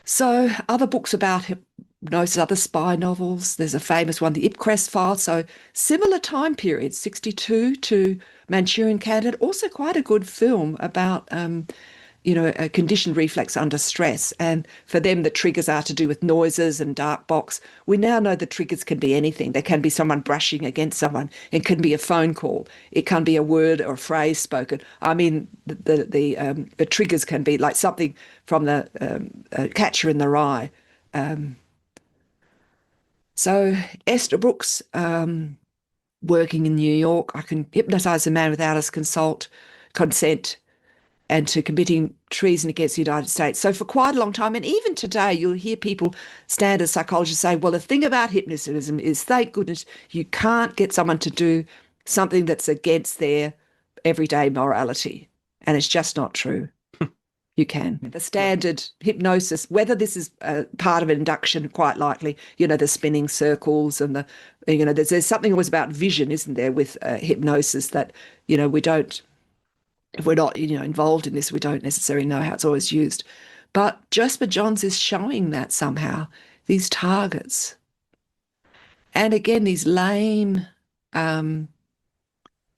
So other books about hypnosis, other spy novels. There's a famous one, the Ipcress File. So similar time period, 62 to Manchurian Candidate. Also quite a good film about, a conditioned reflex under stress. And for them, the triggers are to do with noises and dark box. We now know the triggers can be anything. They can be someone brushing against someone. It can be a phone call. It can be a word or a phrase spoken. I mean, the triggers can be like something from the Catcher in the Rye. Um, so Esther Brooks, working in New York, I can hypnotise a man without his consent and to committing treason against the United States. So for quite a long time, and even today, you'll hear people, standard psychologists, say, well, the thing about hypnotism is, thank goodness, you can't get someone to do something that's against their everyday morality. And it's just not true. You can. The standard hypnosis, whether this is part of an induction, quite likely, the spinning circles and there's something always about vision, isn't there, with hypnosis that, we don't, if we're not, involved in this, we don't necessarily know how it's always used. But Jasper Johns is showing that somehow, these targets. And again, these um,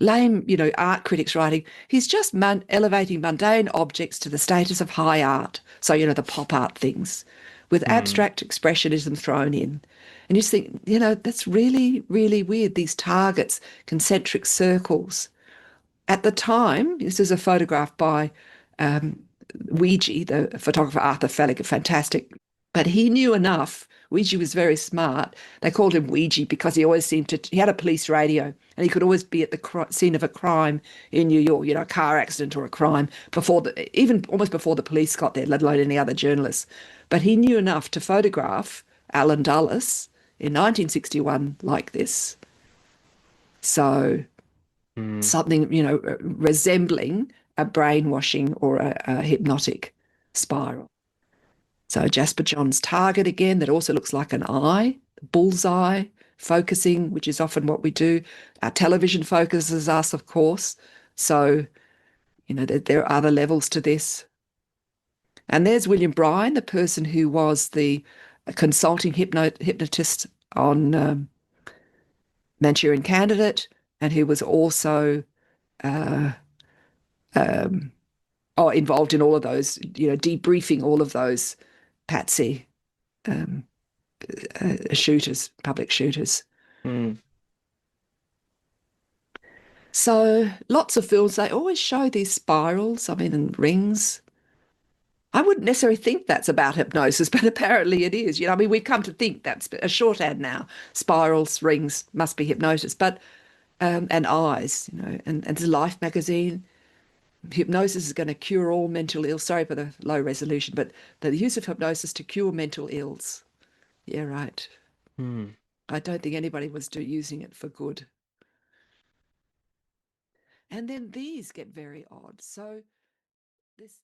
lame, art critics writing, he's just elevating mundane objects to the status of high art. So, the pop art things with abstract expressionism thrown in. And you just think, that's really, really weird. These targets, concentric circles. At the time, this is a photograph by Ouija, the photographer Arthur Felick, fantastic. But he knew enough. Ouija was very smart. They called him Ouija because he always seemed to, he had a police radio and he could always be at the scene of a crime in New York, a car accident or a crime, even almost before the police got there, let alone any other journalists. But he knew enough to photograph Alan Dulles in 1961 like this. So something, resembling a brainwashing or a hypnotic spiral. So Jasper John's target again, that also looks like an eye, bullseye, focusing, which is often what we do. Our television focuses us, of course. So, there are other levels to this. And there's William Bryan, the person who was the consulting hypnotist on Manchurian Candidate, and who was also uh, um, involved in all of those, debriefing all of those patsy um, shooters, public shooters. Mm. So lots of films, they always show these spirals, and rings. I wouldn't necessarily think that's about hypnosis, but apparently it is. We've come to think that's a shorthand now. Spirals, rings must be hypnosis, but and eyes, and Life magazine. Hypnosis is going to cure all mental ills. Sorry for the low resolution, but the use of hypnosis to cure mental ills. Yeah, right. Mm. I don't think anybody was using it for good. And then these get very odd. So this